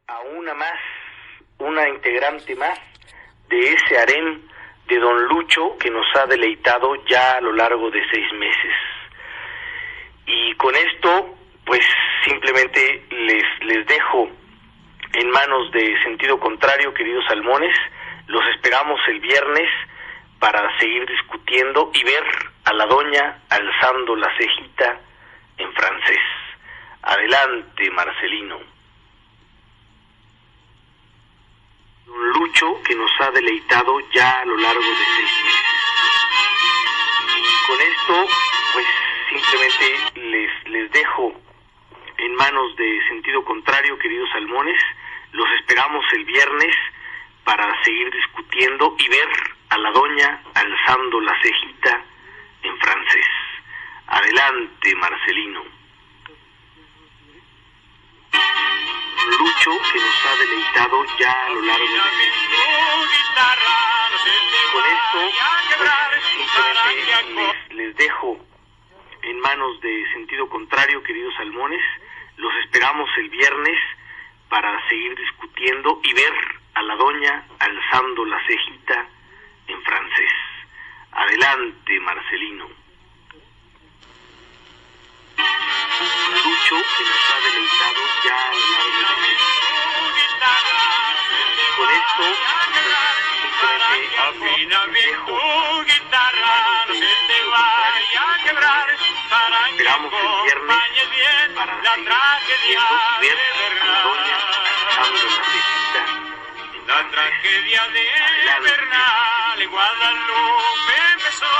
a una integrante más de ese harem de Don Lucho que nos ha deleitado ya a lo largo de 6 meses. Y con esto, pues simplemente les dejo en manos de Sentido Contrario, queridos salmones. Los esperamos el viernes para seguir discutiendo y ver a la doña alzando la cejita en francés. Adelante, Marcelino. Don Lucho que nos ha deleitado ya a lo largo de 6 meses. Y con esto, pues simplemente les dejo en manos de Sentido Contrario, queridos salmones. Los esperamos el viernes para seguir discutiendo y ver a la doña alzando la cejita en francés. Adelante, Marcelino. Lucho que nos ha deleitado ya a lo largo de 6 meses. Con esto, pues, simplemente les dejo en manos de Sentido Contrario, queridos salmones. Los esperamos el viernes para seguir discutiendo y ver a la doña alzando la cejita en francés. Adelante, Marcelino. Lucho que nos ha deleitado ya a lo largo de 6 meses. Con esto, simplemente dejo esperamos el viernes para seguir discutiendo y ver a la doña alzando la cejita en la tragedia de Bernal en Guadalupe empezó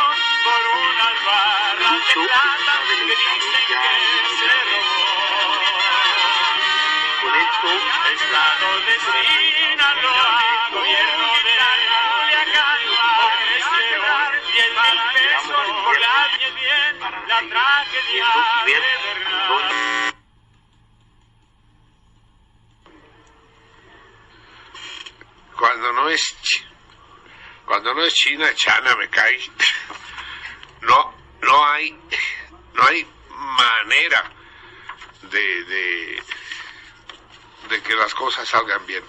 por una barra de plata que dicen que se robó. Con esto, Estado de Sinaloa, gobierno de Culiacán, ofreció 10,000 pesos por la bien, la tragedia de Bernal. Cuando no es China, Chana me cae. No hay manera de que las cosas salgan bien.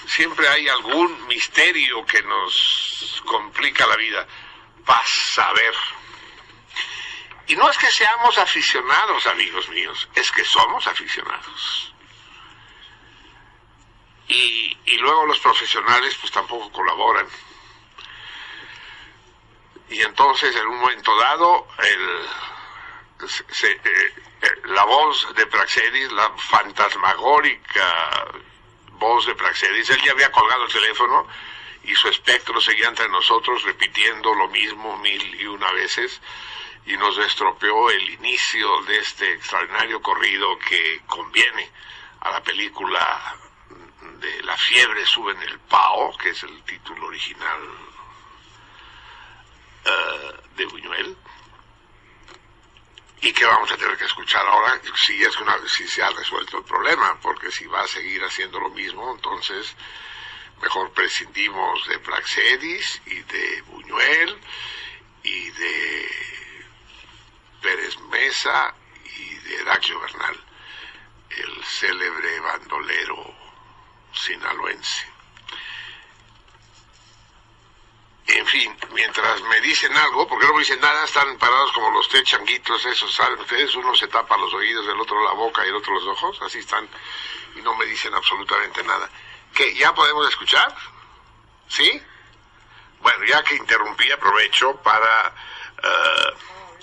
Siempre hay algún misterio que nos complica la vida. Vas a ver. Y no es que seamos aficionados, amigos míos, es que somos aficionados. Y luego los profesionales pues tampoco colaboran. Y entonces en un momento dado la voz de Praxedis, la fantasmagórica voz de Praxedis, él ya había colgado el teléfono y su espectro seguía entre nosotros repitiendo lo mismo 1001 veces y nos estropeó el inicio de este extraordinario corrido que conviene a la película de La fiebre sube en el Pao, que es el título original de Buñuel, y que vamos a tener que escuchar ahora si se ha resuelto el problema, porque si va a seguir haciendo lo mismo, entonces mejor prescindimos de Praxedis y de Buñuel y de Pérez Mesa y de Heraclio Bernal, el célebre bandolero sinaloense. En fin, mientras me dicen algo, porque no me dicen nada, están parados como los tres changuitos esos, ¿saben ustedes? Uno se tapa los oídos, el otro la boca y el otro los ojos, así están, y no me dicen absolutamente nada. ¿Qué? ¿Ya podemos escuchar? ¿Sí? Bueno, ya que interrumpí, aprovecho para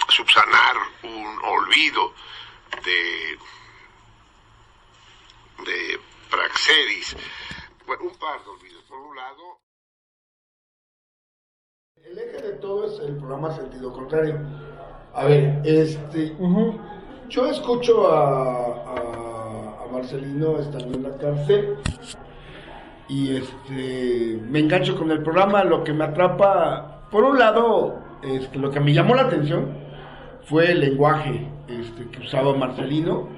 subsanar un olvido de Praxedis. Bueno, un par de olvidos. Por un lado, el eje de todo es el programa Sentido Contrario. A ver, yo escucho a Marcelino estando en la cárcel y me engancho con el programa. Lo que me atrapa, por un lado, lo que me llamó la atención fue el lenguaje que usaba Marcelino,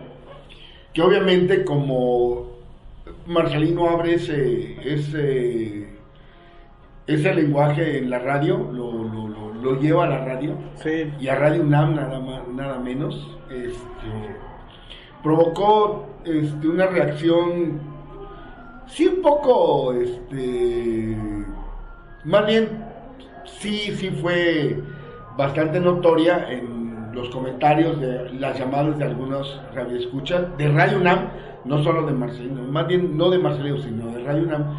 que obviamente como Marcelino abre ese lenguaje en la radio, lo lleva a la radio, sí. Y a Radio UNAM nada menos, provocó una reacción Sí, un poco, más bien, sí fue bastante notoria en los comentarios de las llamadas de algunos radioescuchas de Radio UNAM, no solo de Marcelino, más bien no de Marcelino, sino de Radio UNAM,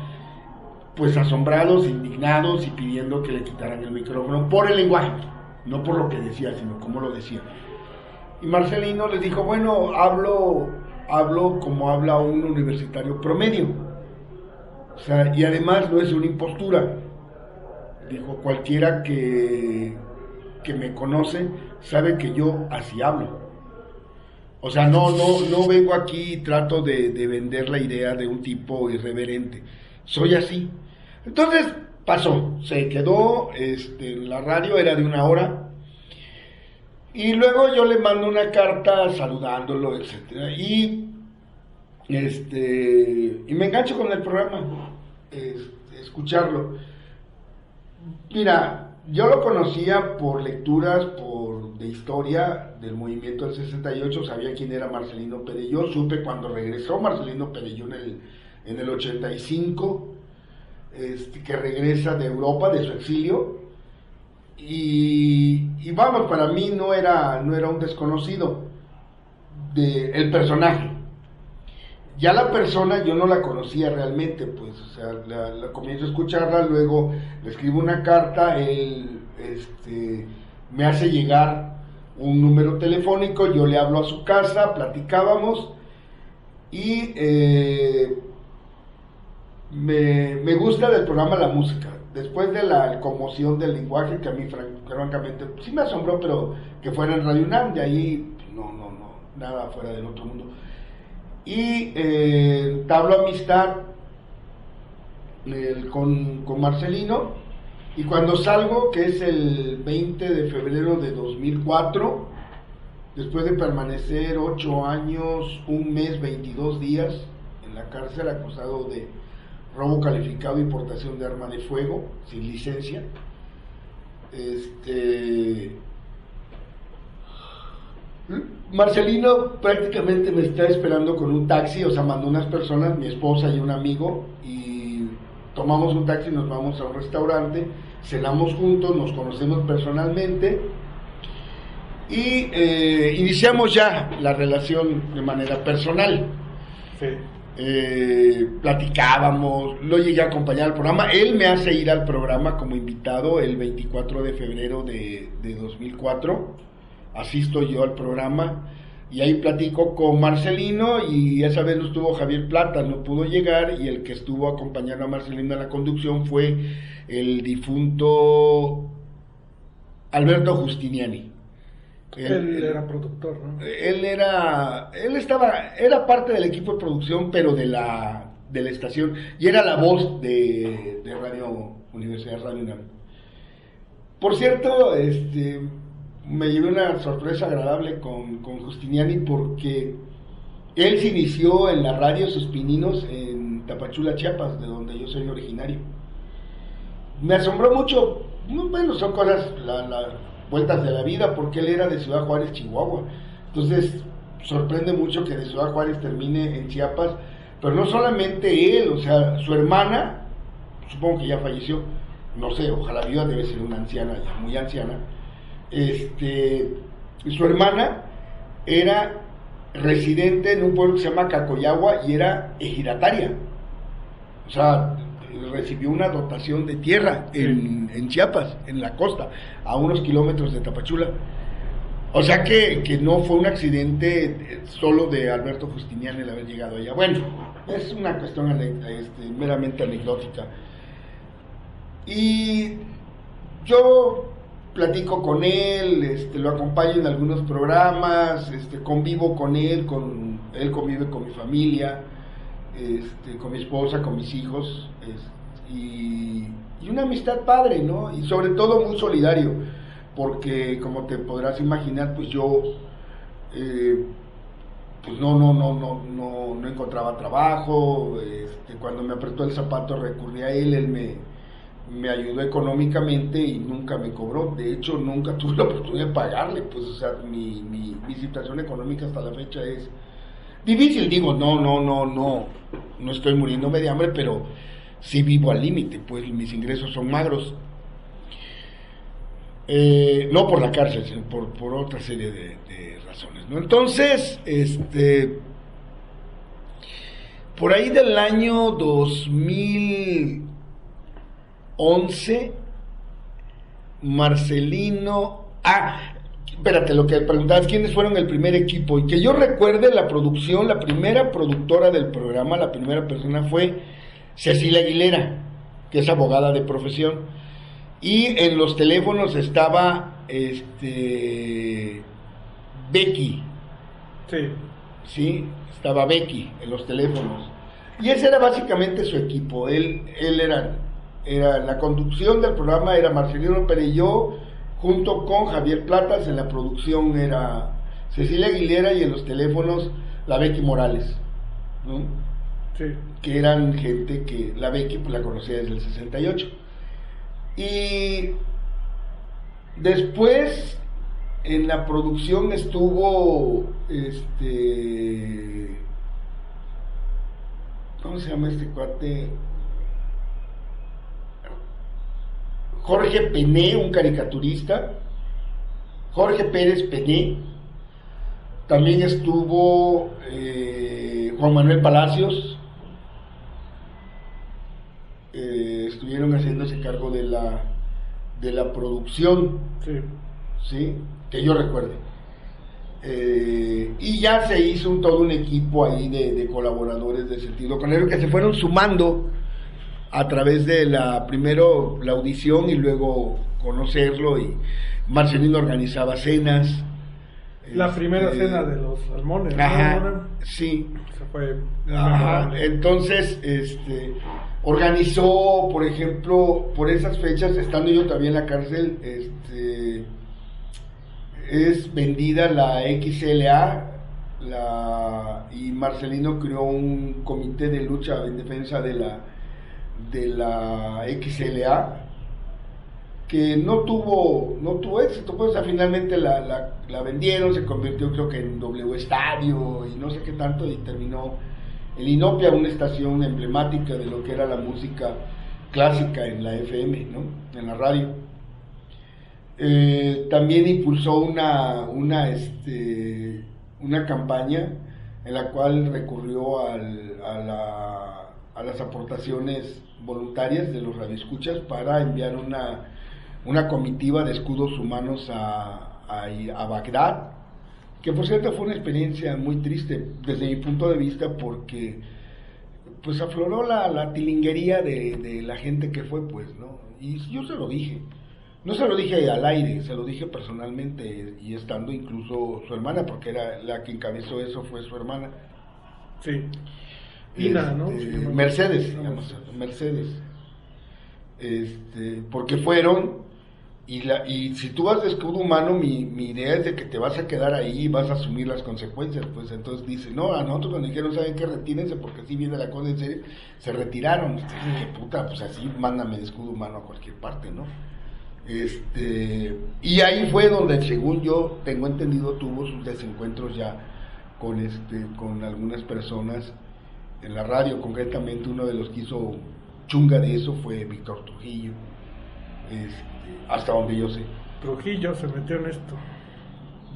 pues asombrados, indignados y pidiendo que le quitaran el micrófono por el lenguaje, no por lo que decía, sino cómo lo decía. Y Marcelino les dijo, bueno, hablo como habla un universitario promedio, o sea, y además no es una impostura. Dijo, cualquiera que me conoce sabe que yo así hablo. O sea, no vengo aquí y trato de vender la idea de un tipo irreverente. Soy así. Entonces pasó, se quedó en la radio, era de 1 hora. Y luego yo le mando una carta saludándolo, etcétera. Y me engancho con el programa, escucharlo. Mira, yo lo conocía por lecturas, de historia del movimiento del 68, sabía quién era Marcelino Perelló, supe cuando regresó Marcelino Perelló en el 85, que regresa de Europa, de su exilio, y vamos, para mí no era un desconocido el personaje. Ya la persona yo no la conocía realmente, pues, o sea, la comienzo a escucharla, luego le escribo una carta, él me hace llegar un número telefónico, yo le hablo a su casa, platicábamos, y me gusta del programa la música. Después de la conmoción del lenguaje, que a mí francamente sí me asombró, pero que fuera en Radio UNAM, de ahí no, nada fuera del otro mundo. Y entablo amistad con Marcelino, y cuando salgo, que es el 20 de febrero de 2004, después de permanecer 8 años, 1 mes, 22 días en la cárcel, acusado de robo calificado y portación de arma de fuego sin licencia, Marcelino prácticamente me está esperando con un taxi, o sea, mandó unas personas, mi esposa y un amigo, y tomamos un taxi, nos vamos a un restaurante, cenamos juntos, nos conocemos personalmente, y iniciamos ya la relación de manera personal. Sí. Platicábamos, lo llegué a acompañar al programa, él me hace ir al programa como invitado el 24 de febrero de 2004, asisto yo al programa y ahí platico con Marcelino, y esa vez no estuvo Javier Plata, no pudo llegar, y el que estuvo acompañando a Marcelino en la conducción fue el difunto Alberto Justiniani. Él era productor, ¿no? Era parte del equipo de producción, pero de la estación, y era la voz de Radio Universidad Radio UNAM. Por cierto, me llevé una sorpresa agradable con Justiniani, porque él se inició en la radio sus pininos en Tapachula, Chiapas, de donde yo soy originario. Me asombró mucho, bueno, son cosas, vueltas de la vida, porque él era de Ciudad Juárez, Chihuahua. Entonces sorprende mucho que de Ciudad Juárez termine en Chiapas, pero no solamente él, o sea, su hermana, supongo que ya falleció, no sé, ojalá viva, debe ser una anciana, ya muy anciana. Su hermana era residente en un pueblo que se llama Cacoyagua y era ejidataria, o sea, recibió una dotación de tierra en Chiapas, en la costa, a unos kilómetros de Tapachula. O sea que no fue un accidente solo de Alberto Justiniani el haber llegado allá. Bueno, es una cuestión meramente anecdótica. Y yo platico con él, lo acompaño en algunos programas, convivo con él convive con mi familia, con mi esposa, con mis hijos, y una amistad padre, ¿no? Y sobre todo muy solidario, porque como te podrás imaginar, pues yo pues no encontraba trabajo, cuando me apretó el zapato recurrí a él me ayudó económicamente y nunca me cobró. De hecho, nunca tuve la oportunidad de pagarle, pues, o sea, mi situación económica hasta la fecha es Difícil, digo, no estoy muriéndome de hambre, pero sí vivo al límite, pues mis ingresos son magros. No por la cárcel, sino por otra serie de razones, ¿no? Entonces, por ahí del año 2011, Marcelino... espérate, lo que preguntabas, ¿quiénes fueron el primer equipo? Y que yo recuerde la producción, la primera productora del programa, la primera persona fue Cecilia Aguilera, que es abogada de profesión. Y en los teléfonos estaba Becky. Sí, estaba Becky en los teléfonos. Y ese era básicamente su equipo. Él era la conducción del programa era Marcelino Perelló, junto con Javier Platas. En la producción era Cecilia Aguilera y en los teléfonos la Becky Morales, ¿no? Sí. Que eran gente que la Becky pues la conocía desde el 68. Y después en la producción estuvo ¿cómo se llama este cuate? Jorge Pené, un caricaturista. Jorge Pérez Pené. También estuvo Juan Manuel Palacios. Estuvieron haciéndose cargo de la producción, sí, que yo recuerde, y ya se hizo todo un equipo ahí de colaboradores de Sentido Conero que se fueron sumando a través de primero la audición y luego conocerlo, y Marcelino organizaba cenas. La primera cena de los salmones, ¿no? Sí. Se fue. Entonces, organizó, por ejemplo, por esas fechas, estando yo todavía en la cárcel, es vendida la XLA, y Marcelino creó un comité de lucha en defensa de la XLA, que no tuvo éxito, pues, o sea, finalmente la vendieron, se convirtió creo que en W Estadio y no sé qué tanto, y terminó el Inopia, una estación emblemática de lo que era la música clásica en la FM, ¿no? En la radio. También impulsó una campaña en la cual recurrió a las aportaciones voluntarias de los radioescuchas para enviar una comitiva de escudos humanos a Bagdad, que por cierto fue una experiencia muy triste desde mi punto de vista, porque pues afloró la tilinguería de la gente que fue, pues, ¿no? Y yo se lo dije, no se lo dije al aire, se lo dije personalmente, y estando incluso su hermana, porque era la que encabezó eso, fue su hermana. Sí. Ina, ¿no? Mercedes, porque fueron. Y si tú vas de escudo humano, mi idea es de que te vas a quedar ahí y vas a asumir las consecuencias, pues. Entonces dice, no, a nosotros nos dijeron, ¿saben qué? Retírense, porque así viene la cosa en serio. Se retiraron. Dije, puta, pues así mándame de escudo humano a cualquier parte, ¿no? Y ahí fue donde, según yo tengo entendido, tuvo sus desencuentros ya con algunas personas en la radio. Concretamente, uno de los que hizo chunga de eso fue Víctor Trujillo, hasta donde yo sé. Trujillo se metió en esto.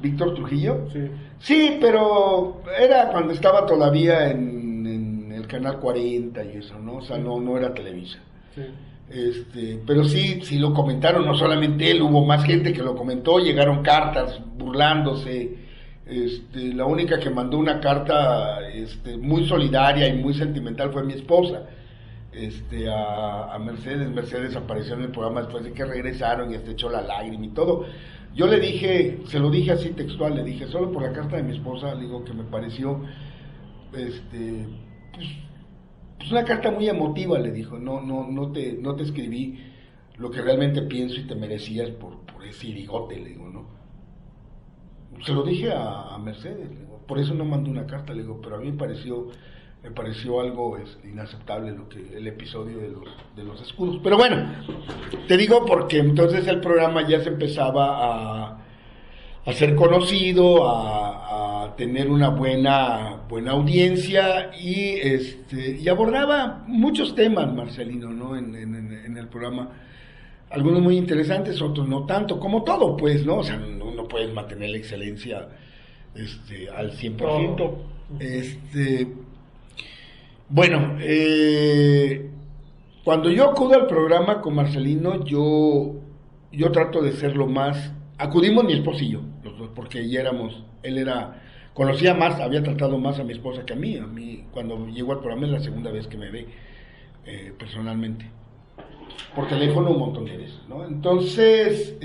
¿Víctor Trujillo? Sí. Sí, pero era cuando estaba todavía en el Canal 40 y eso, ¿no? O sea, no era Televisa. Sí. Pero sí lo comentaron, no solamente él, hubo más gente que lo comentó, llegaron cartas burlándose. La única que mandó una carta muy solidaria y muy sentimental fue mi esposa, a Mercedes apareció en el programa después de que regresaron y echó la lágrima y todo. Yo le dije, se lo dije así textual, le dije, solo por la carta de mi esposa, le digo que me pareció pues una carta muy emotiva, le dijo, no te escribí lo que realmente pienso y te merecías por ese irigote, le digo, ¿no? Se lo dije a Mercedes, le digo, por eso no mandé una carta, le digo, pero a mí me pareció algo inaceptable el episodio de los escudos. Pero bueno, te digo porque entonces el programa ya se empezaba a ser conocido, a tener una buena audiencia y abordaba muchos temas, Marcelino, ¿no? En el programa. Algunos muy interesantes, otros no tanto, como todo, pues, ¿no? O sea, no puedes mantener la excelencia al 100%. Bueno, cuando yo acudo al programa con Marcelino, yo trato de ser lo más... Acudimos mi esposa y yo, los dos, porque ya conocía más, había tratado más a mi esposa que a mí. A mí, cuando llegó al programa, es la segunda vez que me ve personalmente. Por teléfono un montón de veces, ¿no? Entonces,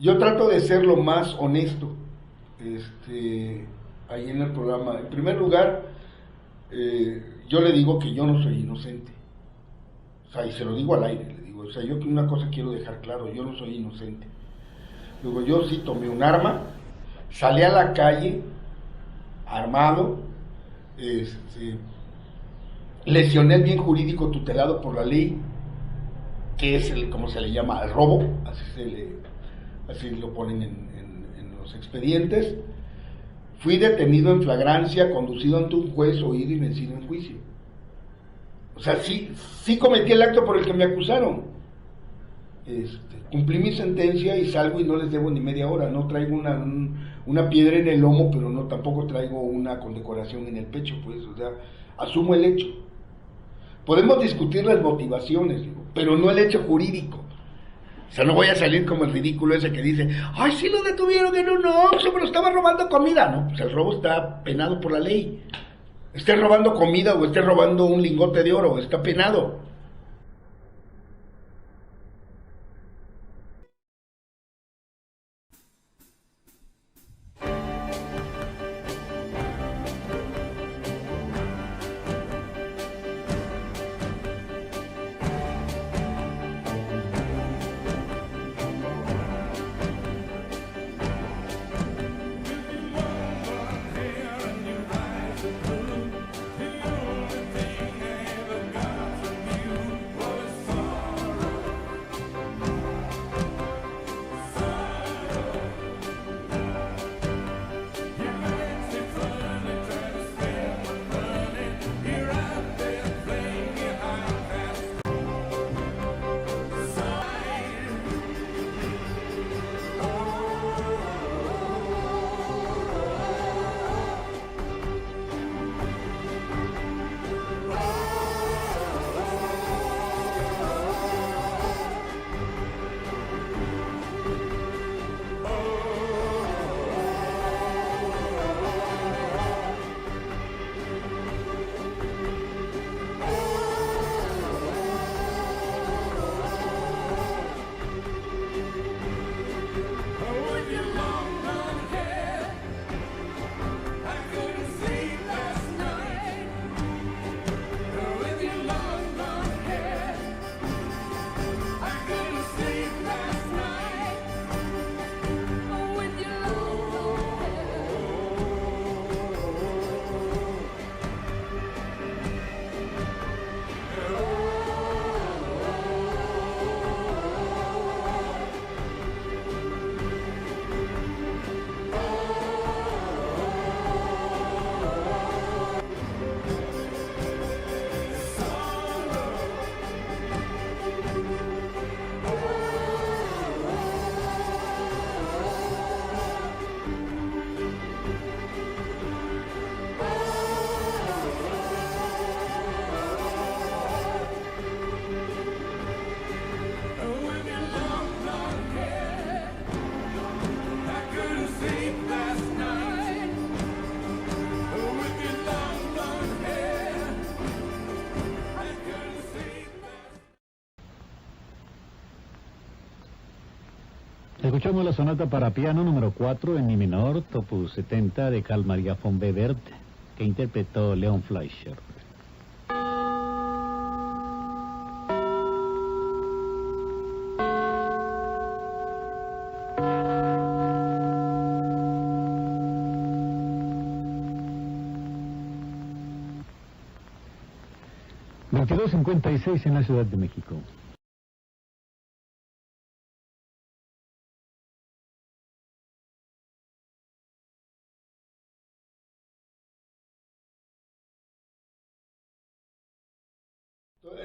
yo trato de ser lo más honesto, ahí en el programa. En primer lugar, yo le digo que yo no soy inocente. O sea, y se lo digo al aire, le digo, o sea, yo una cosa quiero dejar claro, yo no soy inocente. Luego, yo sí tomé un arma, salí a la calle, armado, lesioné el bien jurídico tutelado por la ley, que es como se le llama, el robo, así lo ponen en los expedientes. Fui detenido en flagrancia, conducido ante un juez, oído y vencido en juicio. O sea, sí cometí el acto por el que me acusaron. Cumplí mi sentencia y salgo y no les debo ni media hora. No traigo una piedra en el lomo, pero tampoco traigo una condecoración en el pecho, pues. O sea, asumo el hecho. Podemos discutir las motivaciones, pero no el hecho jurídico. O sea, no voy a salir como el ridículo ese que dice, ay, sí lo detuvieron en un Oxxo, pero estaba robando comida. No, pues el robo está penado por la ley. Esté robando comida o esté robando un lingote de oro, está penado. Escuchamos la sonata para piano número 4 en mi menor, opus 70 de Carl Maria von Webert, que interpretó Leon Fleischer. ...22:56 en la Ciudad de México.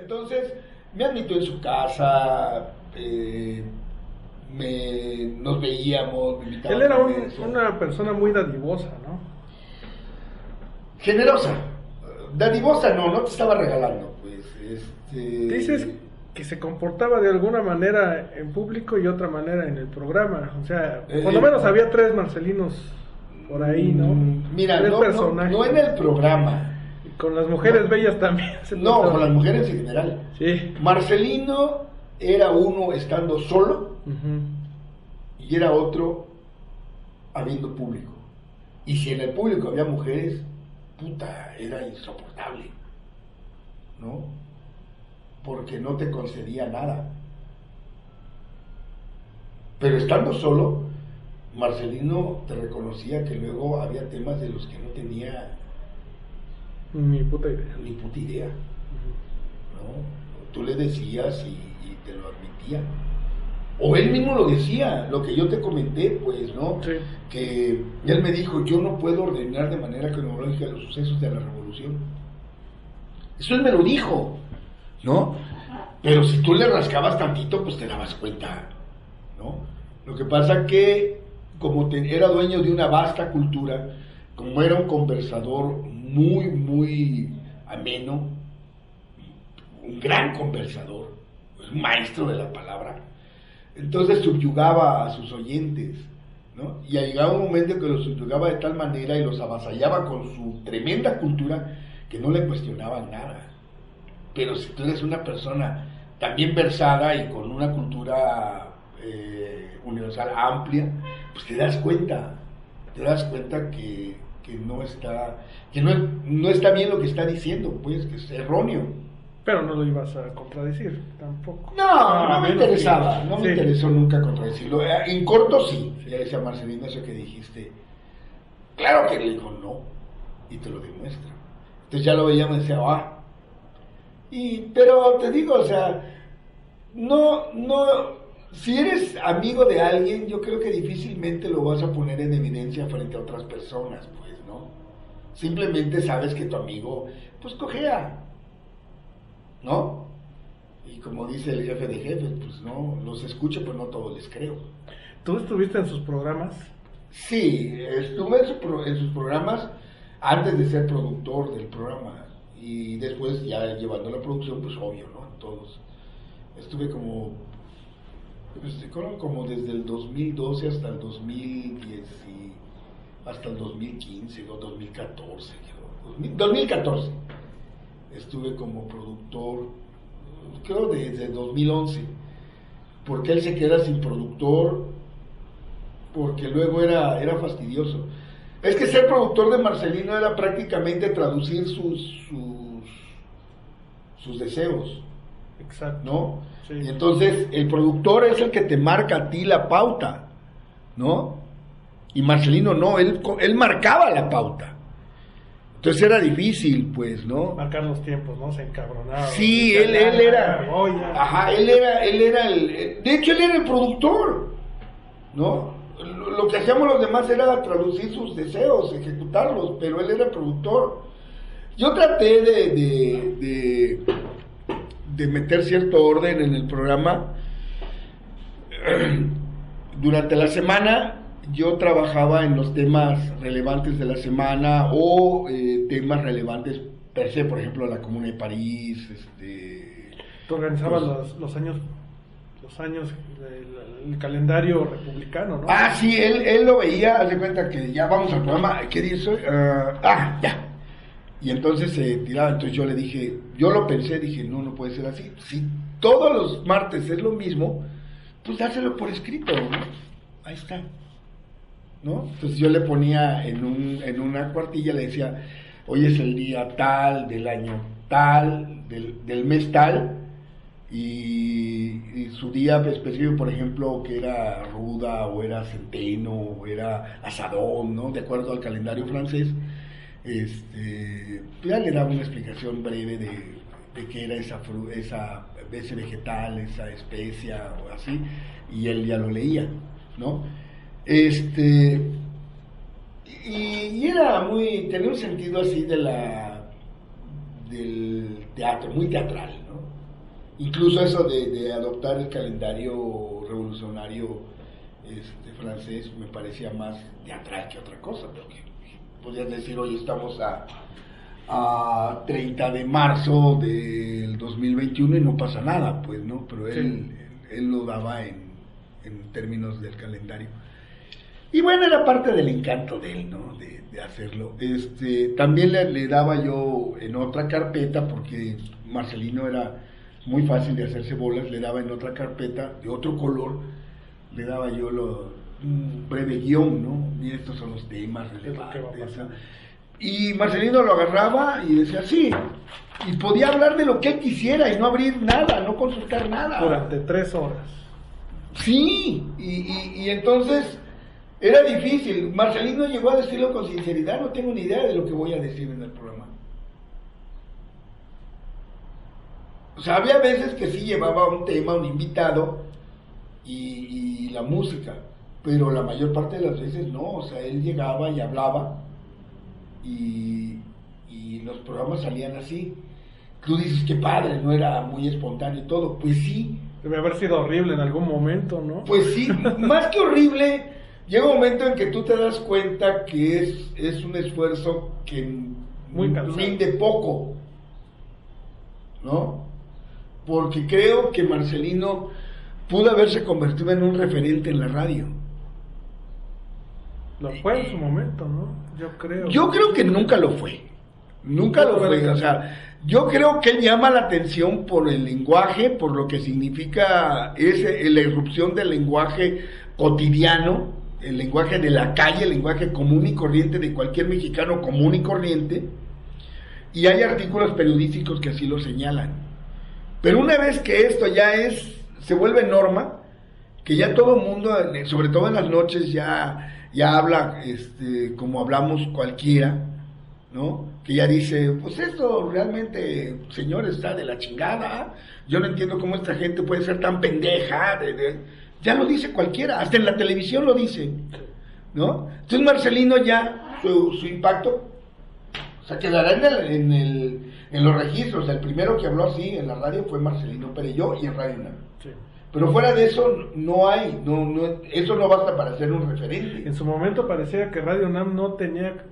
Entonces, me admitió en su casa, nos veíamos, me invitaba. Él era una persona muy dadivosa, ¿no? Generosa. Dadivosa no te estaba regalando, pues. Dices que se comportaba de alguna manera en público y otra manera en el programa. O sea, por lo menos había 3 Marcelinos por ahí, ¿no? Mira, 3 no en el programa. Y con las mujeres bellas también. No, con las mujeres en general. Sí. Marcelino era uno estando solo y era otro habiendo público. Y si en el público había mujeres, puta, era insoportable, ¿no? Porque no te concedía nada. Pero estando solo, Marcelino te reconocía que luego había temas de los que no tenía ni puta idea. ¿No? Tú le decías y te lo admitía. O él mismo lo decía, lo que yo te comenté, pues, ¿no? Sí. Que él me dijo, yo no puedo ordenar de manera cronológica los sucesos de la revolución. Eso él me lo dijo, ¿no? Pero si tú le rascabas tantito, pues te dabas cuenta, ¿no? Lo que pasa que, como era dueño de una vasta cultura, como era un conversador muy, muy ameno, un gran conversador, un maestro de la palabra, entonces subyugaba a sus oyentes, ¿no? Y llegaba un momento que los subyugaba de tal manera y los avasallaba con su tremenda cultura que no le cuestionaban nada. Pero si tú eres una persona tan bien versada y con una cultura universal amplia, pues te das cuenta que no está bien lo que está diciendo, pues, que es erróneo. Pero no lo ibas a contradecir tampoco. No me interesaba, que... no me interesó nunca contradecirlo. En corto sí, ya decía Marcelino, eso que dijiste. Claro que le dijo no, y te lo demuestra. Entonces ya lo veíamos y decía, pero te digo, o sea, no, si eres amigo de alguien, yo creo que difícilmente lo vas a poner en evidencia frente a otras personas, pues, ¿no? Simplemente sabes que tu amigo, pues, cojea, ¿no? Y como dice el jefe de jefes, pues no, los escucho, pero no todos les creo. ¿Tú estuviste en sus programas? Sí, estuve en sus programas antes de ser productor del programa y después ya llevando la producción, pues obvio, ¿no? Todos. Estuve como desde el 2012 hasta el 2010 y hasta el 2015 o 2014, 2014. Estuve como productor, creo desde 2011, porque él se queda sin productor, porque luego era fastidioso. Es que ser productor de Marcelino era prácticamente traducir sus deseos. Exacto. ¿No? Sí. Y entonces el productor es el que te marca a ti la pauta, ¿no? Y Marcelino no, él marcaba la pauta. Entonces era difícil, pues, ¿no? Marcar los tiempos, ¿no? Se encabronaba. Sí, él era... Ajá, él era de hecho, él era el productor, ¿no? Lo que hacíamos los demás era traducir sus deseos, ejecutarlos, pero él era el productor. Yo traté de meter cierto orden en el programa. Durante la semana yo trabajaba en los temas relevantes de la semana o temas relevantes per se, por ejemplo, la Comuna de París. Tú organizabas los años, el calendario republicano, ¿no? Ah, sí, él lo veía, haz de cuenta que ya vamos al programa, ¿qué día soy? Ya. Y entonces se tiraba, entonces yo le dije, yo lo pensé, dije, no puede ser así. Si todos los martes es lo mismo, pues dáselo por escrito, ¿no? Ahí está, ¿no? Entonces yo le ponía en una cuartilla, le decía, hoy es el día tal, del año tal, del mes tal, y su día específico, por ejemplo, que era ruda, o era centeno, o era asadón, ¿no? De acuerdo al calendario francés. Ya le daba una explicación breve de qué era ese vegetal, esa especia o así, y él ya lo leía, ¿no? Y era tenía un sentido así del teatro, muy teatral, ¿no? Incluso eso de adoptar el calendario revolucionario francés me parecía más teatral que otra cosa, porque podías decir, hoy estamos a 30 de marzo del 2021 y no pasa nada, pues, ¿no? Pero él lo daba en términos del calendario. Y bueno, era parte del encanto de él, ¿no? De hacerlo. También le daba yo en otra carpeta, porque Marcelino era muy fácil de hacerse bolas, le daba en otra carpeta de otro color, le daba yo un breve guión, ¿no? Y estos son los temas relevantes. Y Marcelino lo agarraba y decía sí, y podía hablar de lo que él quisiera y no abrir nada, no consultar nada. Durante 3 horas. Sí, y entonces era difícil. Marcelino llegó a decirlo con sinceridad, no tengo ni idea de lo que voy a decir en el programa. O sea, había veces que sí llevaba un tema, un invitado y la música, pero la mayor parte de las veces no. O sea, él llegaba y hablaba y los programas salían así. Tú dices que padre, no era muy espontáneo y todo. Pues sí. Debe haber sido horrible en algún momento, ¿no? Pues sí, más que horrible, llega un momento en que tú te das cuenta que es un esfuerzo que rinde poco, ¿no? Porque creo que Marcelino pudo haberse convertido en un referente en la radio. Lo fue en su momento, ¿no? Yo creo que nunca lo fue. Nunca lo fue. O sea, yo creo que él llama la atención por el lenguaje, por lo que significa la irrupción del lenguaje cotidiano, el lenguaje de la calle, el lenguaje común y corriente de cualquier mexicano común y corriente. Y hay artículos periodísticos que así lo señalan. Pero una vez que esto ya se vuelve norma, que ya todo el mundo, sobre todo en las noches, ya habla como hablamos cualquiera, ¿no? Que ya dice, pues esto realmente, señor, está de la chingada. Yo no entiendo cómo esta gente puede ser tan pendeja. Ya lo dice cualquiera, hasta en la televisión lo dice, ¿no? Entonces Marcelino ya, su impacto, o sea, quedará en los registros. El primero que habló así en la radio fue Marcelino Perelló y en Radio UNAM. Sí. Pero fuera de eso eso no basta para ser un referente. En su momento parecía que Radio UNAM no tenía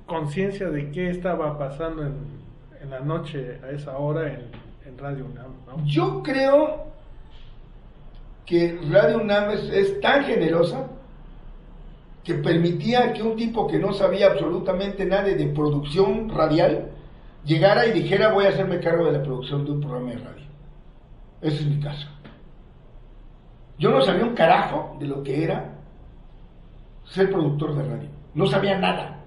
conciencia de qué estaba pasando en la noche a esa hora en Radio UNAM, ¿no? Yo creo que Radio UNAM es tan generosa que permitía que un tipo que no sabía absolutamente nada de producción radial llegara y dijera, voy a hacerme cargo de la producción de un programa de radio. Ese es mi caso. Yo no sabía un carajo de lo que era ser productor de radio. No sabía nada.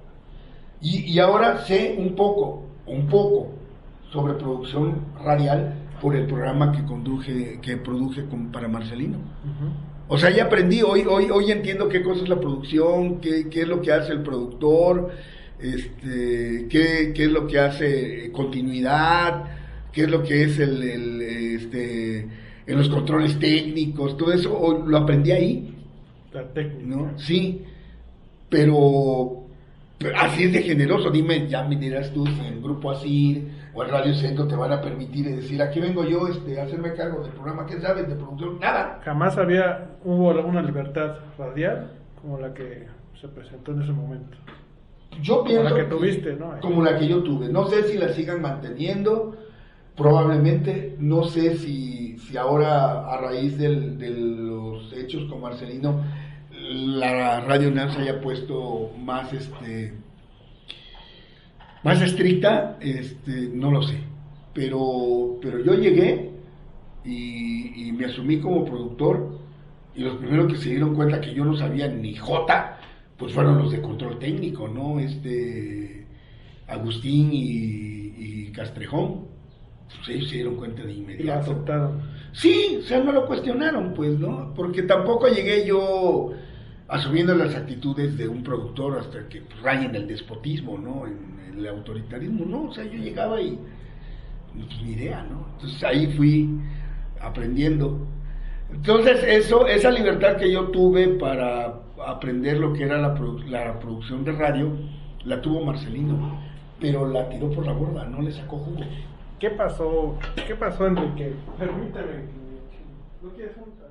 Y ahora sé un poco sobre producción radial por el programa que produje para Marcelino. O sea, ya aprendí, hoy entiendo qué cosa es la producción, qué es lo que hace el productor, qué es lo que hace continuidad, qué es lo que es en los controles técnicos, todo eso hoy lo aprendí ahí. La técnica, ¿no? Sí, pero así es de generoso. Dime, ya me dirás tú si en Grupo Asir o en Radio Centro te van a permitir decir, aquí vengo yo a hacerme cargo del programa. ¿Qué sabes de producción? Nada. Jamás hubo una libertad radial como la que se presentó en ese momento. Yo pienso como la que tuviste, ¿no? Como la que yo tuve. No sé si la sigan manteniendo, probablemente. No sé si ahora, a raíz de los hechos con Marcelino, la Radio UNAM se haya puesto más estricta, no lo sé, pero yo llegué y me asumí como productor, y los primeros que se dieron cuenta que yo no sabía ni jota, pues fueron los de control técnico, ¿no? Agustín y Castrejón. Pues ellos se dieron cuenta de inmediato. Y lo aceptaron. Sí, o sea, no lo cuestionaron, pues, ¿no? Porque tampoco llegué yo asumiendo las actitudes de un productor hasta que raya en el despotismo, ¿no? En el autoritarismo, ¿no? O sea, yo llegaba y pues, ni idea, ¿no? Entonces ahí fui aprendiendo. Entonces esa libertad que yo tuve para aprender lo que era la producción de radio, la tuvo Marcelino, pero la tiró por la borda, no le sacó jugo. ¿Qué pasó? ¿Qué pasó, Enrique? Permíteme. ¿No quieres juntar?